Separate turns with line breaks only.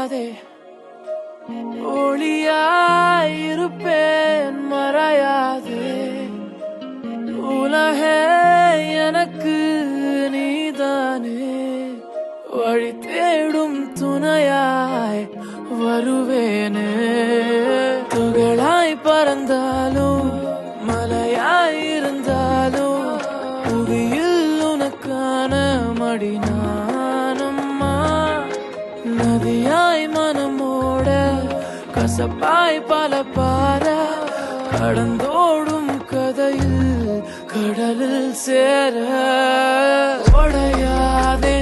மறையாதே ஒளியாயிருப்பேன் மறையாதே உலகே எனக்கு நீதானே வழி தேடும் துணையாய் வருவேனே துகளாய் பறந்தாலும் மலையாய் இருந்தாலும் புவியில் உனக்கான மடி நானம்மா நதியாய் மனமோட கசப்பாய் பல பார கடந்தோடும் கதையில் கடலில் சேர உடையாதே